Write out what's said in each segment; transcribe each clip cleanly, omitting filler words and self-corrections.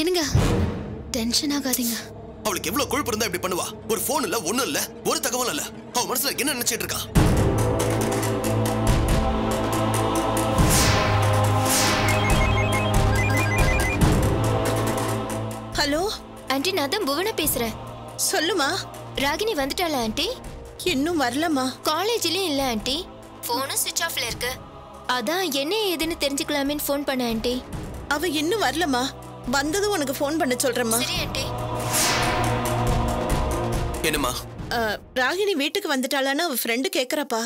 என்னங்க டென்ஷன் ஆகாதீங்க. அவளுக்கு எவ்வளவு கொழுப்பு இருந்தா இப்படி பண்ணுவா? ஒரு போன் இல்ல, ஒண்ணும் இல்ல, ஒரு தகவல் இல்ல. அவ மனசுல என்ன நினைச்சிட்டு இருக்கா? ஹலோ ஆண்டி, நான் தான் புவனா பேசுறேன். சொல்லுமா. ராகினி வந்துட்டாளா ஆண்டி? இன்னும் வரலமா. காலேஜ்லயும் இல்ல ஆண்டி, போனும் ஸ்விட்ச் ஆஃப்ல இருக்கு. அதான் என்ன ஏதுன்னு தெரிஞ்சுக்கலாமேன்னு ஃபோன் பண்ண ஆண்டி. அவ இன்னும் வரலமா. வந்ததும் உனக்கு ஃபோன் பண்ண சொல்றேம்மா. சரி ஆண்டி. என்னம்மா? ராகினி வீட்டுக்கு வந்துட்டாளான்னு அவ ஃப்ரெண்டு கேக்குறாப்பா.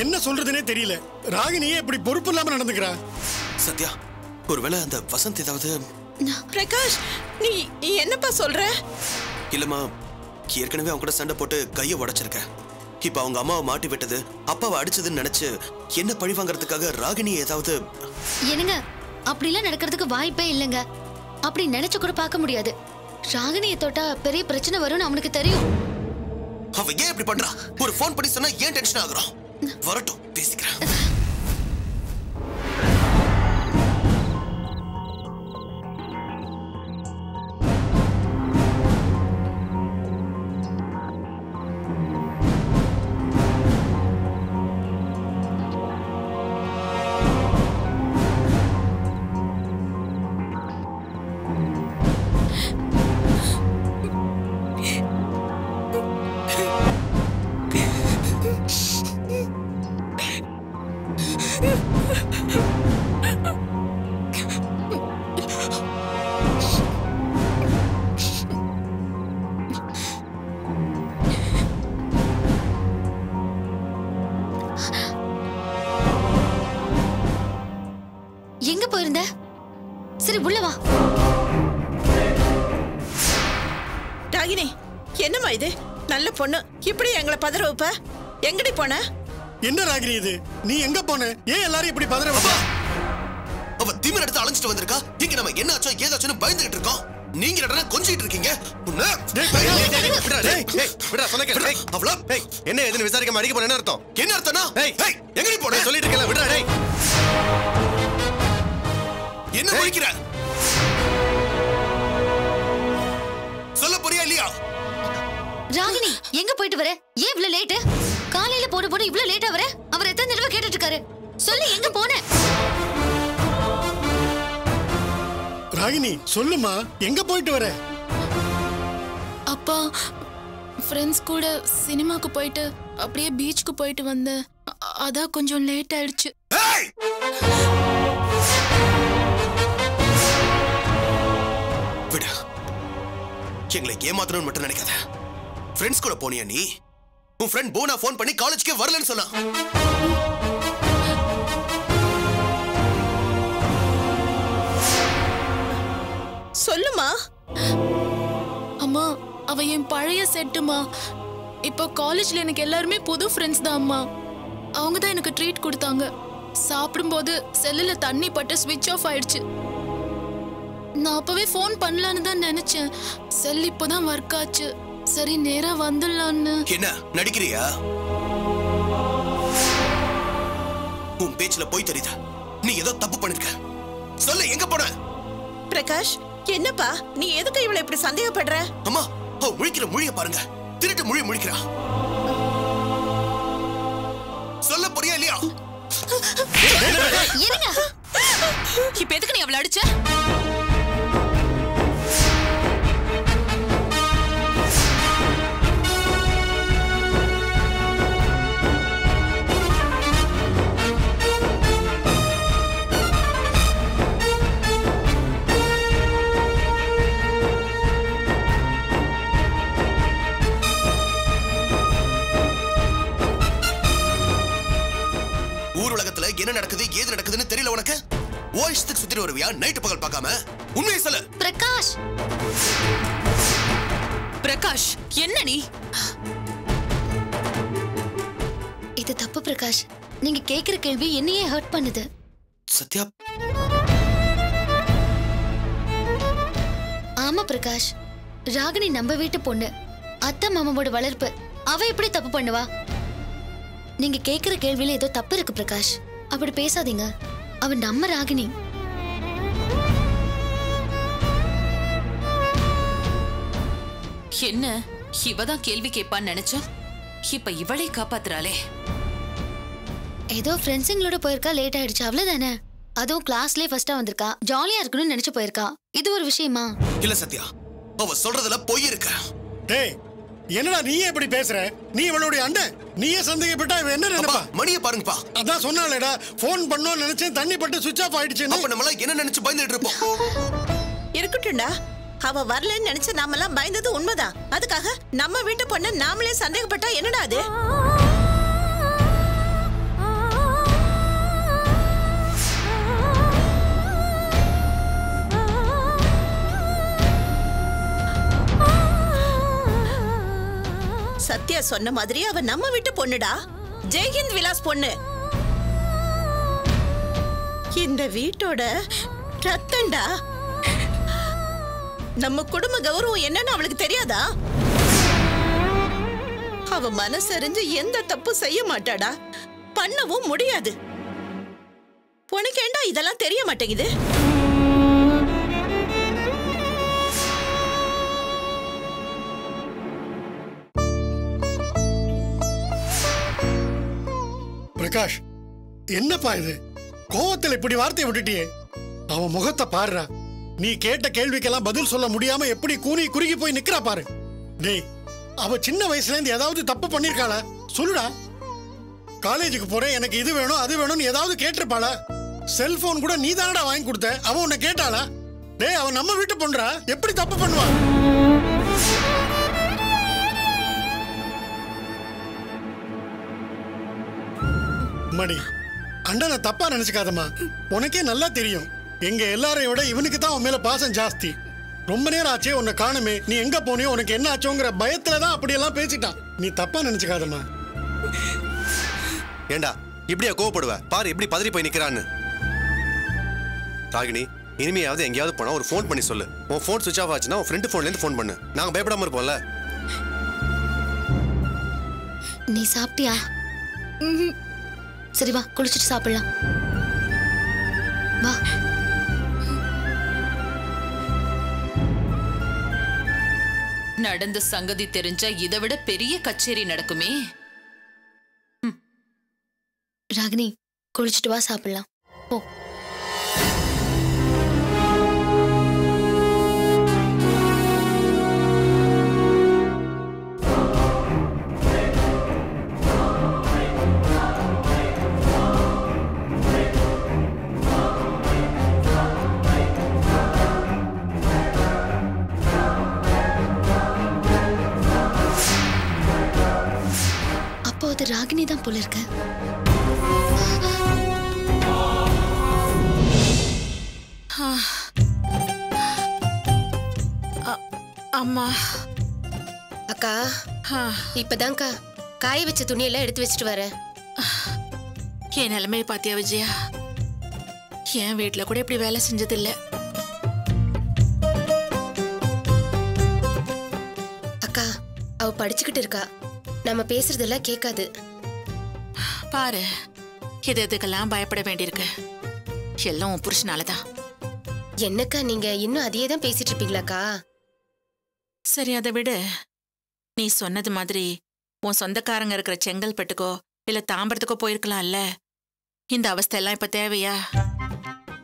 என்ன சொல்றதுனே தெரியல. ராகினியே இப்படி பொறுப்பு இல்லாம நடந்துக்கிறா. சத்யா, ஒருவேளை அந்த வசந்த் ஏதாவது... பிரகாஷ், நீ என்னப்பா சொல்ற? இல்லம்மா, ஏற்கனவே அவங்க கூட சண்டை போட்டு கையை உடைச்சிருக்கேன். இப்ப அவங்க அம்மாவை மாட்டி விட்டது, அப்பாவை அடிச்சதுன்னு நினைச்சு என்ன பழி வாங்கறதுக்காக ராகினி ஏதாவது... என்னங்க, அப்படிலாம் நடக்கிறதுக்கு வாய்ப்பே இல்லைங்க. அப்படி நினைச்சு கூட பார்க்க முடியாது. ராகினியை தொட்டா பெரிய பிரச்சனை வரும்னு அவனுக்கு தெரியும். அவ ஏன் இப்படி பண்றா? ஒரு போன் பண்ணி சொன்னா ஏன் டென்ஷன் ஆகுறோம்? வரட்டும், பேசிக்கிறேன். எங்க போயிருந்த? சரி உள்ள வா. ராகினி, என்னம்மா இது? நல்ல பொண்ணு, இப்படி எங்களை பதற வைப்ப? எங்கடி போன? என்ன ராகினி இது? நீ எங்க போன? ஏன் எல்லாரும் இப்படி பதற வைப்பா? அவ திமிர் எடுத்து அலைஞ்சிட்டு வந்திருக்கா. இங்க நம்ம என்ன ஆச்சோ ஏதாச்சோன்னு பயந்துகிட்டு இருக்கோம். நீங்க என்னடா கொஞ்சிட்டு இருக்கீங்க? என்ன ஏதுன்னு விசாரிக்காம அடிக்க போன என்ன அர்த்தம்? என்ன அர்த்தம்னா? எங்கடி போன சொல்லிட்டு இருக்கல, விடுடா. டேய், என்ன போய்க்கிற? சொல்ல போறியா இல்லையா? ராகினி, எங்க போயிட்டு வர? ஏன் இவ்ளோ லேட்? காலையில போன இவ்ளோ லேட்டா வர? அவர் எத்தனை தடவை கேட்டுட்டு இருக்காரு. சொல்லு, எங்க போன? ராகினி சொல்லுமா, எங்க போயிட்டு வர? அப்பா, ஃப்ரெண்ட்ஸ் கூட சினிமாக்கு போயிட்டு அப்படியே பீச்சுக்கு போயிட்டு வந்தேன். அதான் கொஞ்சம் லேட் ஆயிடுச்சு. விடு, எங்களை ஏமாத்தணும்னு மட்டும் நினைக்காத. ஃப்ரெண்ட்ஸ் கூட போனியா நீ? உன் ஃப்ரெண்ட் போனா ஃபோன் பண்ணி காலேஜ்க்கே வரலன்னு சொன்னா. சொல்லுமா. அம்மா, அவ என் பழைய செட்டுமா. இப்போ காலேஜ்ல எனக்கு எல்லாருமே புது ஃப்ரெண்ட்ஸ் தான் அம்மா. அவங்க தான் எனக்கு ட்ரீட் கொடுத்தாங்க. சாப்பிடும்போது செல்லுல தண்ணி பட்டு ஸ்விட்ச் ஆஃப் ஆயிடுச்சு. நான் அப்பவே ஃபோன் பண்ணலான்னு தான் நினைச்சேன். செல் இப்போதான் ஒர்க் ஆச்சு. சரி, நேரா வந்துடலான்னு. என்ன நடிக்கிறியா? உன் பேச்சுல போய் தெரியுதா? நீ ஏதோ தப்பு பண்ணிருக்க. சொல்லு, எங்க போன? பிரகாஷ், என்னப்பா நீ எதுக்கு இவளை இப்படி சந்தேகப்படுற? அம்மா, அவ முழிக்கிற மொழிய பாருங்க. திருட்டு மொழி முழிக்கிறா. சொல்ல போறியா இல்லையா? என்னங்க? இப்ப எதுக்கு நீ அவளை அடிச்ச? என்ன நடக்குது ஏது நடக்குதுன்னு தெரியல உனக்கு? ஓய்ஸ்துக்கு சுத்திட்டு வருவியா நைட் பகல் பார்க்காம? உண்மையை சொல்லு. பிரகாஷ், பிரகாஷ், என்ன நீ? இது தப்பு பிரகாஷ். நீங்க கேக்குற கேள்வி என்னையே ஹர்ட் பண்ணுது. சத்யா, ஆமா பிரகாஷ், ராகினி நம்ம வீட்டு பொண்ணு, அத்தை மாமாவோட வளர்ப்பு. அவ எப்படி தப்பு பண்ணுவா? நீங்க கேக்குற கேள்வியில ஏதோ தப்பு இருக்கு பிரகாஷ். அப்படி பேசாதீங்க. அவ நம்ம ராகினி. என்ன இவதான் கேள்வி கேட்பான்னு நினைச்சோம், இப்ப இவளை காப்பாத்துறாளே. ஏதோ ஃப்ரெண்ட்ஸுங்களோட போயிருக்கா, லேட் ஆயிடுச்சு அவ்வளவுதானே. அதுவும் கிளாஸ்லயே ஃபர்ஸ்டா வந்திருக்கா, ஜாலியா இருக்கணும்னு நினைச்சு போயிருக்கா. இது ஒரு விஷயமா? இல்ல சத்யா, அவ சொல்றதுல பொய் இருக்கு. டேய் என்னடா நீயே இப்படி பேசுற? நீ இவளுடைய அண்ணன், நீயே சந்தேகப்பட்டா இவ என்ன நினைப்பா? மணியை பாருங்கப்பா. அதான் சொன்னாலேடா, போன் பண்ணோம் நினைச்சேன், தண்ணி பட்டு சுவிட்ச் ஆஃப் ஆயிடுச்சுன்னு. அப்ப நம்மள என்ன நினைச்சு பயந்துட்டு இருப்போம்? இருக்கட்டும்டா, அவ வரலன்னு நினைச்சு நாமெல்லாம் பயந்தது உண்மைதான். அதுக்காக நம்ம வீட்டு பொண்ணு நாமளே சந்தேகப்பட்டா என்னடா அது? சத்யா சொன்ன மாதிரி அவ நம்ம வீட்டு பொண்ணுடா, ஜெய்ஹிந்த் விலாஸ் பொண்ணு. இந்த வீட்டோட ரத்தண்டா. நம்ம குடும்ப கௌரவம் என்னன்னு அவளுக்கு தெரியாதா? அவ மனசறிஞ்சு எந்த தப்பு செய்ய மாட்டாடா, பண்ணவும் முடியாது. உனக்கு ஏண்டா இதெல்லாம் தெரிய மாட்டேங்குது? பிரகாஷ், என்னப்பா இது? கோவத்தில் இப்படி வார்த்தையை விட்டுட்டியே. அவன் முகத்தை பாருடா. நீ கேட்ட கேள்விக்கெல்லாம் பதில் சொல்ல முடியாம எப்படி கூனி குறுகி போய் நிக்கிறா பாரு. டேய், அவ சின்ன வயசுல இருந்து ஏதாவது தப்பு பண்ணிருக்காளா? சொல்லுடா. காலேஜுக்கு போறேன், எனக்கு இது வேணும் அது வேணும்னு ஏதாவது கேட்டிருப்பாளா? செல்போன் கூட நீ தானடா வாங்கி கொடுத்த, அவ உன்னை கேட்டாளா? டேய், அவன் நம்ம வீட்டு பொண்ணுடா, எப்படி தப்பு பண்ணுவா? மணி, அண்ணனை தப்பா நினைச்சுக்காதம்மா. உனக்கே நல்லா தெரியும், எங்க எல்லாரையும் விட இவனுக்கு தான் உன் மேல பாசம் ஜாஸ்தி. ரொம்ப நேரம் ஆச்சே உன்னை காணுமே, நீ எங்க போனியோ, உனக்கு என்ன ஆச்சோங்கிற பயத்துலதான் அப்படியெல்லாம் பேசிட்டான். நீ தப்பா நினைச்சுக்காதம்மா. ஏண்டா இப்படியா கோவப்படுவ? பாரு எப்படி பதறி போய் நிக்கிறான்னு. ராகினி, இனிமையாவது எங்கேயாவது போனா ஒரு ஃபோன் பண்ணி சொல்லு. உன் ஃபோன் சுவிட்ச் ஆஃப் ஆச்சுன்னா உன் ஃப்ரெண்டு ஃபோன்ல இருந்து ஃபோன் பண்ணு. நாங்க பயப்படாம இருப்போம்ல. நீ சாப்பிட்டியா? சரி வா, குளிச்சுட்டு சாப்பிடலாம். வா. நடந்த சங்கதி தெரிஞ்சா இதை விட பெரிய கச்சேரி நடக்குமே. ராகினி, குளிச்சுட்டு வா, சாப்பிடலாம். ஓ. அது ராகினி தான் போல இருக்க. அம்மா. அக்கா, இப்பதான்க்கா காய வச்ச துணியெல்லாம் எடுத்து வச்சுட்டு வரேன். என் நிலைமையை பாத்தியா விஜயா? என் வீட்டுல கூட இப்படி வேலை செஞ்சதில்ல. அக்கா, அவ படிச்சுக்கிட்டு இருக்கா, நம்ம பேசுறதெல்லாம் கேட்காது. பாரு, எதுக்கெல்லாம் பயப்பட வேண்டியிருக்கு. எல்லாம் உன் புருஷனாலதான். என்னக்கா நீங்க இன்னும் அதையே தான் பேசிட்டு இருப்பீங்களாக்கா? சரி, அதை விடு. நீ சொன்னது மாதிரி உன் சொந்தக்காரங்க இருக்கிற செங்கல்பட்டுக்கோ இல்ல தாம்பரத்துக்கோ போயிருக்கலாம்ல. இந்த அவஸ்தை எல்லாம் இப்ப தேவையா?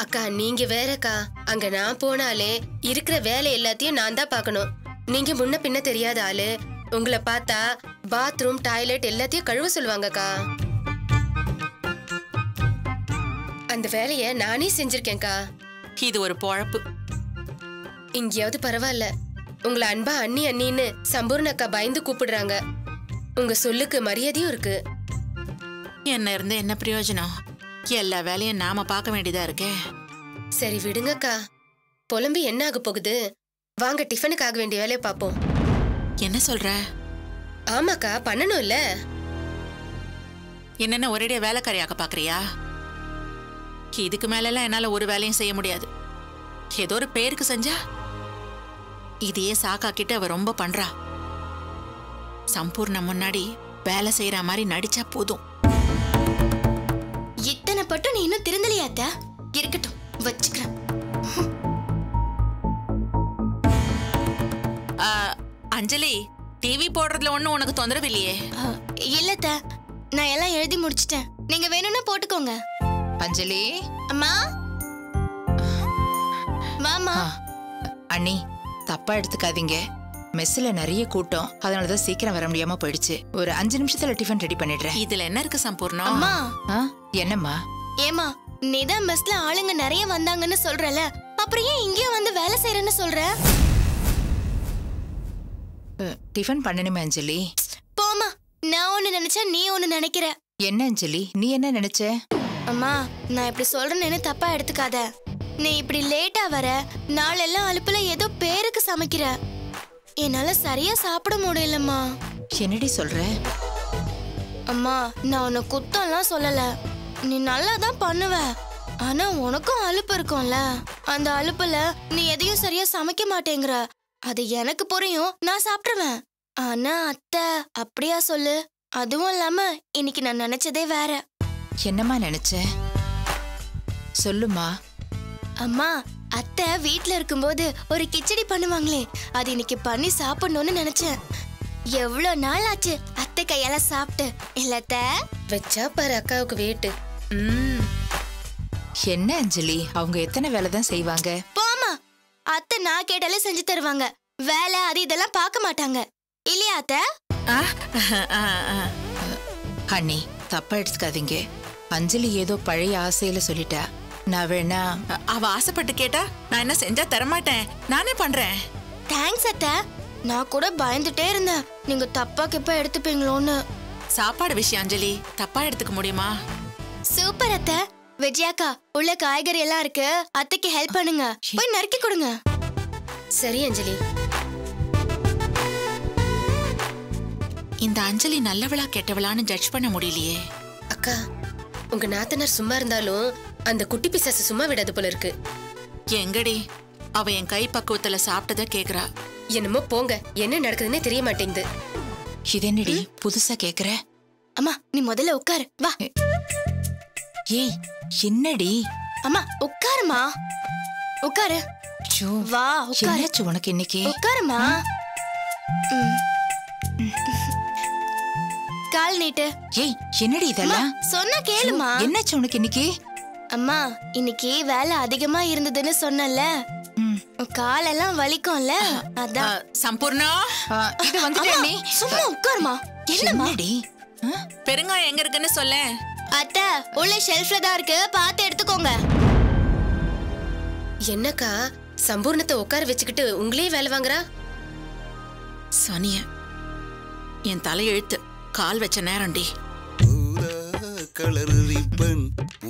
அக்கா நீங்க வேறக்கா, அங்க நான் போனாலே இருக்கிற வேலை எல்லாத்தையும் நான் தான் பார்க்கணும். நீங்க முன்ன பின்ன தெரியாத ஆளு, உங்களை பார்த்தா பாத்ரூம் டாய்லெட் எல்லாத்தையும் கழுவ சொல்லுவாங்கக்கா. அந்த வேலைய நானே செஞ்சிருக்கேன்க்கா. இது ஒரு பொழப்பு. இங்கேயாவது பரவாயில்ல, உங்களை அன்பா அண்ணி அண்ணின்னு சம்பூர்ணக்கா பயந்து கூப்பிடுறாங்க. உங்க சொல்லுக்கு மரியாதையும் இருக்கு. என்ன இருந்து என்ன பிரயோஜனம்? எல்லா வேலையும் நாம பார்க்க வேண்டியதா இருக்கே. சரி விடுங்கக்கா, புலம்பி என்ன ஆக போகுது? வாங்க டிஃபனுக்கு ஆக வேண்டிய வேலையை பார்ப்போம். என்ன சொல்ற? ஆமாக்கா, பண்ணணும் இல்ல? என்னென்ன ஒரேடியா வேலைக்காரியாக்க பாக்குறியா? இதுக்கு மேல எல்லாம் என்னால ஒரு வேலையும் செய்ய முடியாது. ஏதோ ஒரு பேருக்கு செஞ்சா இதையே சாக்காக்கிட்டு அவ ரொம்ப பண்றா. சம்பூர்ணம் முன்னாடி வேலை செய்யற மாதிரி நடிச்சா போதும். இத்தனை பட்டும் நீ இன்னும் திருந்தலையாத்த? இருக்கட்டும், வச்சுக்கிறேன். அஞ்சலி டிவி போடுறதுல ஒண்ணும் உனக்கு தொந்தரவு இல்லையே? இல்லத்த, நான் எல்லாம் எழுதி முடிச்சிட்டேன். நீங்க வேணும்னா போட்டுக்கோங்க. அஞ்சலி அம்மா வாமா. அண்ணி தப்பா எடுத்துக்காதீங்க. மெஸ்ல நிறைய கூட்டம், அதனாலதான் சீக்கிரம் வர முடியாம போயிடுச்சு. ஒரு 5 நிமிஷத்துல டிஃபன் ரெடி பண்ணிடுறேன். இதுல என்ன இருக்கு சம்பூர்ணம்? அம்மா என்னம்மா? ஏமா நீதான் மெஸ்ல ஆளுங்க நிறைய வந்தாங்கன்னு சொல்றல, அப்புறம் ஏன் இங்கே வந்து வேலை செய்யறேன்னு சொல்ற? டிஃபன் பண்ணணுமே அஞ்சலி. போமா, நான் ஒண்ணு நினைச்சா நீ ஒண்ணு நினைக்கிற. என்ன அஞ்சலி நீ என்ன நினைச்ச? அம்மா நான் இப்படி சொல்றேன்னு தப்பா எடுத்துக்காத. நீ இப்படி லேட்டா வர, நாளெல்லாம் அலுப்புல ஏதோ பேருக்கு சமைக்கிற. என்னால சரியா சாப்பிட முடியலம்மா. என்னடி சொல்ற? அம்மா நான் உன்னை குத்தம்லாம் சொல்லல, நீ நல்லா தான் பண்ணுவ. ஆனா உனக்கும் அலுப்பு இருக்கும்ல, அந்த அலுப்புல நீ எதையும் சரியா சமைக்க மாட்டேங்கிற. அது எனக்கு புரியும், நான் சாப்பிடுவேன். ஆனா அத்தை அப்படியா சொல்லு? அதுவும் இல்லாம இன்னைக்கு நான் நினைச்சதே வேற. என்னம்மா நினைச்ச? சொல்லுமா. அம்மா அத்தை வீட்ல இருக்கும்போது ஒரு கிச்சடி பண்ணுவாங்களே, அது இன்னைக்கு பண்ணி சாப்பிடணும்னு நினைச்சேன். எவ்வளவு நாள் ஆச்சு அத்தை கையால சாப்பிட்டு. இல்லத்த வச்சா பாரு அக்காவுக்கு வேட்டு. என்ன அஞ்சலி அவங்க எத்தனை வேலை தான் செய்வாங்க? போமா, அத்தை நான் கேட்டாலே செஞ்சு தருவாங்க. வேலை அது இதெல்லாம் பார்க்க மாட்டாங்க இல்லையா அத்தை? அண்ணி தப்பா எடுத்துக்காதீங்க. அஞ்சலி ஏதோ பழைய ஆசையில சொல்லிட்டா. நான் வேணா அவ ஆசைப்பட்டு கேட்டா நான் என்ன செஞ்சா தரமாட்டேன், நானே பண்றேன். தேங்க்ஸ் அத்தை. நான் கூட பயந்துட்டே இருந்தேன் நீங்க தப்பா கிப்பா எடுத்துப்பீங்களோன்னு. சாப்பாடு விஷயம் அஞ்சலி தப்பா எடுத்துக்க முடியுமா? சூப்பர் அத்தை. விஜயாக்கா உள்ள காய்கறி எல்லாம் இருக்கு, அத்தைக்கு ஹெல்ப் பண்ணுங்க, போய் நறுக்கி கொடுங்க. சரி அஞ்சலி. இந்த அஞ்சலி நல்லவளா கெட்டவளான்னு ஜட்ஜ் பண்ண முடியலையே. அக்கா உங்க நாத்தனார் சும்மா இருந்தாலும் அந்த குட்டி பிசாசு சும்மா விடாது போல இருக்கு. எங்கடி அவ என் கை பக்குவத்துல சாப்பிட்டத கேக்குறா. என்னமோ போங்க, என்ன நடக்குதுன்னே தெரிய மாட்டேங்குது. இது என்னடி புதுசா கேக்குற? அம்மா நீ முதல்ல உட்காரு வா. ஏய் என்னடி? அம்மா உட்காருமா, உட்காரு. வா உட்காரு. என்னாச்சு உனக்கு இன்னைக்கு? உட்காருமா. கால் நீட்டு. ஏய் என்னடி இதெல்லாம்? சொன்னா கேளுமா. என்னாச்சு உனக்கு இன்னைக்கு? அம்மா இன்னைக்கு வேலை அதிகமா இருந்ததுன்னு சொன்னல, காலெல்லாம் வலிக்கும்ல, அதான். சம்பூர்ணா இது வந்துட்டே நீ சும்மா உட்காருமா. என்னடி? பெருங்காயம் எங்க இருக்குன்னு சொல்ல. அத்தை உள்ள ஷெல்ஃப்ல தான் இருக்கு, பார்த்து எடுத்துக்கோங்க. என்னக்கா சம்பூர்ணத்தை உட்கார வச்சுக்கிட்டு உங்களே வேலை வாங்குறா? சனிய என் தலையெழுத்து கால் வச்ச நேரம்டி.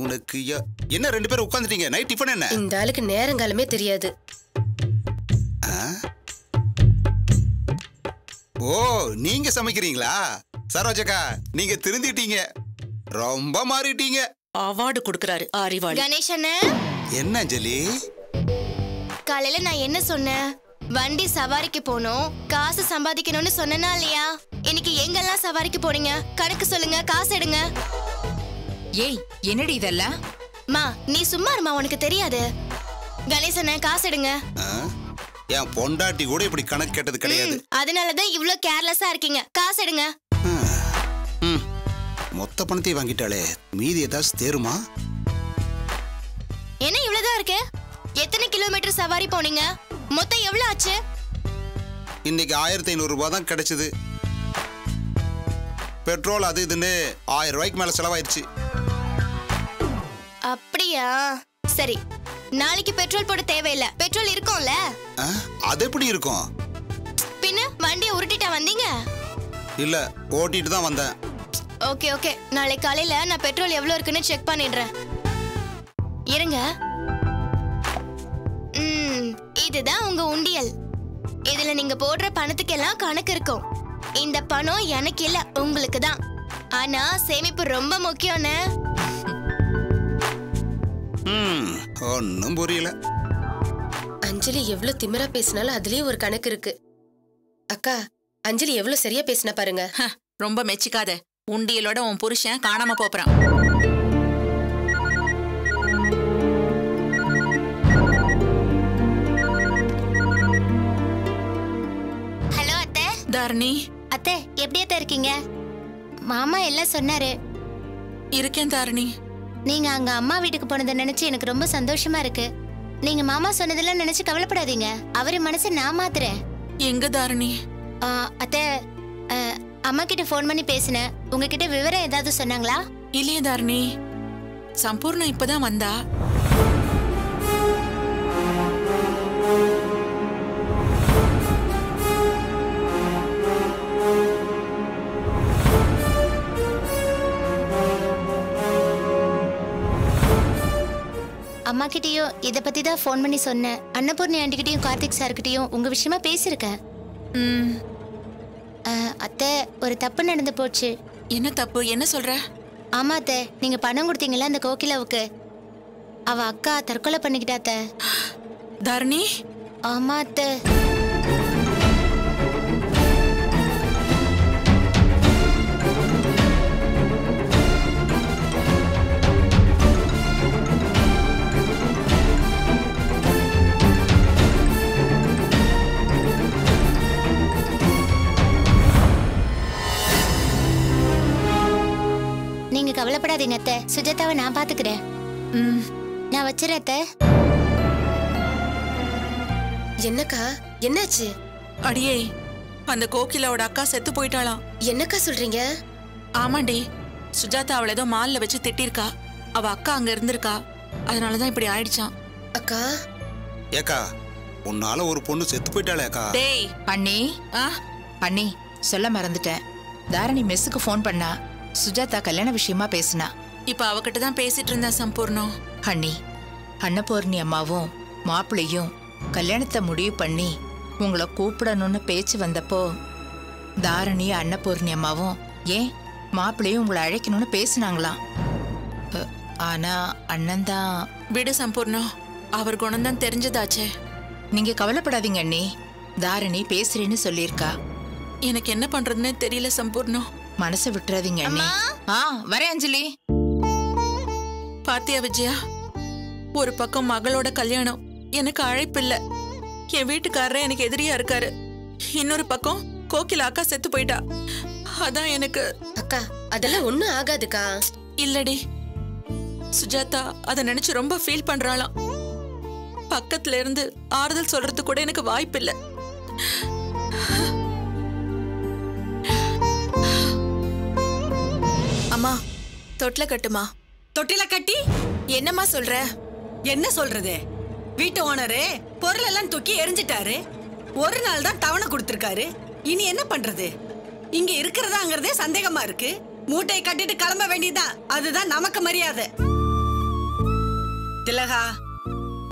உனக்கு என்ன 2 பேரும் உட்கார்ந்துட்டீங்க? நைட் டிஃபன் என்ன? இந்த ஆளுக்கு நேரங்காலமே தெரியாது. ஓ நீங்க சமைக்கிறீங்களா? சரோஜக்கா நீங்க திருந்திட்டீங்க, ரொம்ப மாறிட்டீங்க. அவார்டு கொடுக்கறாரு அறிவாளி. கணேசன் என்ன அஞ்சலி? காலையில நான் என்ன சொன்னேன்? வண்டி சவாரிக்கு போனோம், காசு சம்பாதிக்கணும்னு சொன்னனா இல்லையா? இன்னைக்கு எங்கெல்லாம் சவாரிக்கு போறீங்க கணக்கு சொல்லுங்க, காசு எடுங்க. ஏய் என்னடி இதெல்லாம்? மா நீ சும்மா இருமா, உனக்கு தெரியாது. கணேசன காசு எடுங்க. என் பொண்டாட்டி கூட இப்படி கணக்கு கேட்டது கிடையாது. அதனாலதான் இவ்ளோ கேர்லெஸ்ஸா இருக்கீங்க. காசு எடுங்க. மொத்த பணத்தை வாங்கிட்டாளே, மீதி ஏதாச்சும் தேருமா? என்ன இவ்வளவுதான் இருக்கு? எத்தனை கிலோமீட்டர் சவாரி போனீங்க? மொத்தம் எவ்வளவு ஆச்சு? இன்னைக்கு 1500 ரூபாய் தான் கிடைச்சது. பெட்ரோல் அது இதுன்னு 1000 ரூபாய்க்கு மேல செலவாயிருச்சு. அப்படியா? சரி, நாளைக்கு பெட்ரோல் போட தேவையில்லை, பெட்ரோல் இருக்கும்ல? அது எப்படி இருக்கும்? பின்ன வண்டியை உருட்டிட்டா வந்தீங்க? இல்ல ஓட்டிட்டு தான் வந்தேன். ஓகே ஓகே, நாளை காலையில நான் பெட்ரோல் எவ்வளவு இருக்குன்னு செக் பண்ணிடுறேன். இருங்க. இதுதான் உங்க உண்டியல். இதுல நீங்க போடுற பணத்துக்கெல்லாம் கணக்கு இருக்கும். இந்த பணம் எனக்கு இல்ல, உங்களுக்கு தான். ஆனா சேமிப்பு ரொம்ப முக்கியம்னு. ஒன்னும் புரியல. அஞ்சலி எவ்வளவு திமிரா பேசினாலும் அதுலயே ஒரு கணக்கு இருக்கு. அக்கா அஞ்சலி எவ்வளவு சரியா பேசினா பாருங்க. ரொம்ப மெச்சிக்காத. உண்டியலோட உன் புருஷன் காணாம போறான். ஹலோ அத்தை. தாரணி. அத்தை எப்படியாத்த இருக்கீங்க? மாமா எல்லாம் சொன்னாரு. இருக்கேன் தாரணி. நீங்க அங்க அம்மா வீட்டுக்கு போனதை நினைச்சு எனக்கு ரொம்ப சந்தோஷமா இருக்கு. நீங்க மாமா சொன்னதெல்லாம் நினைச்சு கவலைப்படாதீங்க. அவரு மனசை நான் மாத்துறேன். எங்க தாரணி? அத்தை, அம்மா கிட்ட ஃபோன் பண்ணி பேசினேன். உங்ககிட்ட விவரம் ஏதாவது சொன்னாங்களா? இல்லையே தாரணி, சம்பூர்ணா இப்பதான் வந்தா. அம்மா கிட்டயும் இத பத்தி தான் ஃபோன் பண்ணி சொன்னேன். அன்னபூர்ணி ஆண்டி கிட்டயும் கார்த்திக் சார் கிட்டயும் உங்க விஷயமா பேசியிருக்கேன். அத்தை, ஒரு தப்பு நடந்து போச்சு. என்ன தப்பு? என்ன சொல்ற? ஆமா அத்தை, நீங்க பணம் கொடுத்தீங்களா அந்த கோகிலாவுக்கு? அவ அக்கா தற்கொலை பண்ணிக்கிட்டா அத்தை. தாரணி? ஆமா அத்தை. நீங்க கவலைப்படாதீங்க அத்தை, சுஜாதாவை நான் பாத்துக்கிறேன். நான் வச்சிரேன் அத்தை. என்னக்கா, என்னாச்சு? அடியே, அந்த கோகிலாவோட அக்கா செத்து போயிட்டாளாம். என்னக்கா சொல்றீங்க? ஆமாண்டி, சுஜாதா அவளை ஏதோ மால்ல வச்சு திட்டிருக்கா. அவ அக்கா அங்க இருந்திருக்கா, அதனாலதான் இப்படி ஆயிடுச்சான். அக்கா, ஏக்கா உன்னால ஒரு பொண்ணு செத்து போயிட்டாளே அக்கா. டேய் அண்ணி, அண்ணி சொல்ல மறந்துட்டேன். தாரணி மெஸ்ஸுக்கு ஃபோன் பண்ணா. சுஜாதா கல்யாண விஷயமா பேசினா. இப்ப அவகிட்ட தான் பேசிட்டு இருந்தேன் சம்பூர்ணம். அண்ணி, அன்னபூர்ணி அம்மாவும் மாப்பிள்ளையும் கல்யாணத்தை முடிவு பண்ணி உங்களை கூப்பிடணும்னு பேச்சு வந்தப்போ தாரணி அன்னபூர்ணி அம்மாவும் ஏன் மாப்பிள்ளையும் உங்களை அழைக்கணும்னு பேசினாங்களாம். ஆனா அண்ணன் தான். விடு சம்பூர்ணம், அவர் குணம்தான் தெரிஞ்சதாச்சே. நீங்க கவலைப்படாதீங்க அண்ணி, தாரணி பேசுறேன்னு சொல்லியிருக்கா. எனக்கு என்ன பண்றதுன்னு தெரியல சம்பூர்ணம். மனசை விட்டுறாதீங்க அண்ணி. வரேன் அஞ்சலி. பாத்தியா விஜயா, ஒரு பக்கம் மகளோட கல்யாணம், எனக்கு அழைப்பு இல்ல. என் வீட்டுக்காரரே எனக்கு எதிரியா இருக்காரு. இன்னொரு பக்கம் கோகிலா அக்கா செத்து போயிட்டா. அதான் எனக்கு. அக்கா, அதெல்லாம் ஒண்ணும் ஆகாதுக்கா. இல்லடி, சுஜாதா அத நினைச்சு ரொம்ப ஃபீல் பண்றாளாம். பக்கத்துல இருந்து ஆறுதல் சொல்றது கூட எனக்கு வாய்ப்பு இல்ல. அம்மா, தொட்டில கட்டுமா. தொட்டில கட்டி என்னம்மா சொல்ற? என்ன சொல்றது? வீட்டு ஓனரு பொருள் எல்லாம் தூக்கி எரிஞ்சிட்டாரு. ஒரு நாள் தான் தவணை கொடுத்திருக்காரு. இனி என்ன பண்றது? இங்க இருக்கிறதாங்கிறதே சந்தேகமா இருக்கு. மூட்டையை கட்டிட்டு கிளம்ப வேண்டியதான். அதுதான் நமக்கு மரியாதை. திலகா,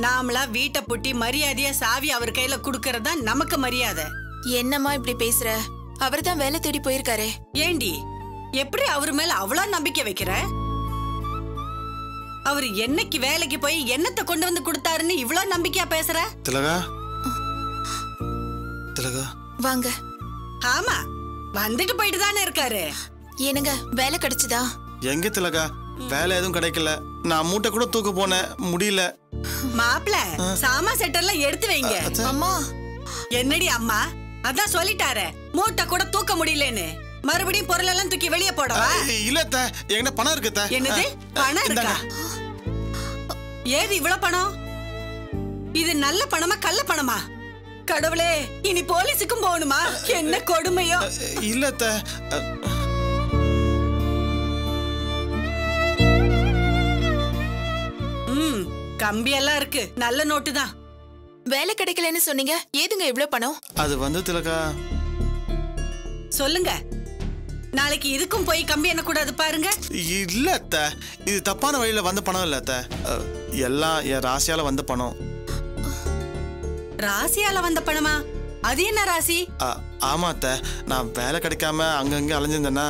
நாமளா வீட்டை பூட்டி மரியாதையா சாவி அவர் கையில குடுக்கறதா நமக்கு மரியாதை. என்னம்மா இப்படி பேசுற? அவர் தான் வேலை தேடி போயிருக்காரே. ஏண்டி, எப்படி அவர் மேல அவ்வளவு நம்பிக்கை வைக்கிற? அவர் என்னைக்கு வேலைக்கு போய் என்னத்தை கொண்டு வந்து கொடுத்தாருன்னு இவ்வளவு நம்பிக்கையா பேசுற? திலகா, திலகா வாங்க. ஆமா, வந்துட்டு போயிட்டு தானே இருக்காரு. ஏனுங்க, வேலை கிடைச்சதா? எங்க திலகா, வேலை எதுவும் கிடைக்கல. நான் மூட்டை கூட தூக்க போனேன், முடியல. மாப்பிள, சாமா செட்டர்லாம் எடுத்து வைங்க. அம்மா. என்னடி அம்மா, அதான் சொல்லிட்டாரு மூட்டை கூட தூக்க முடியலன்னு. மறுபடியும் பொருள் எல்லாம் தூக்கி வெளியே போடவா? இல்ல அத்தை, என்கிட்ட பணம் இருக்கு அத்தை. என்னது பணம் இருக்கா? ஏது இவ்வளவு பணம்? இது நல்ல பணமா கள்ள பணமா? கடவுளே, இனி போலீஸுக்கும் போகணுமா? என்ன கொடுமையோ. இல்ல அத்தை. கம்பி எல்லாம் இருக்கு, நல்ல நோட்டு தான். வேலை கிடைக்கலன்னு சொன்னீங்க, ஏதுங்க இவ்வளவு பணம்? அது வந்து திலகா. சொல்லுங்க, நாளைக்கு இதுக்கும் போய் கம்பி என்ன கூடாது பாருங்க. இல்ல அத்தை, இது தப்பான வழியில வந்த பணம் இல்ல அத்தை. எல்லாம் என் ராசியால வந்த பணம். ராசியால வந்த பணமா? அது என்ன ராசி? ஆமா அத்தை, நான் வேலை கிடைக்காம அங்கங்க அலைஞ்சிருந்தேன்னா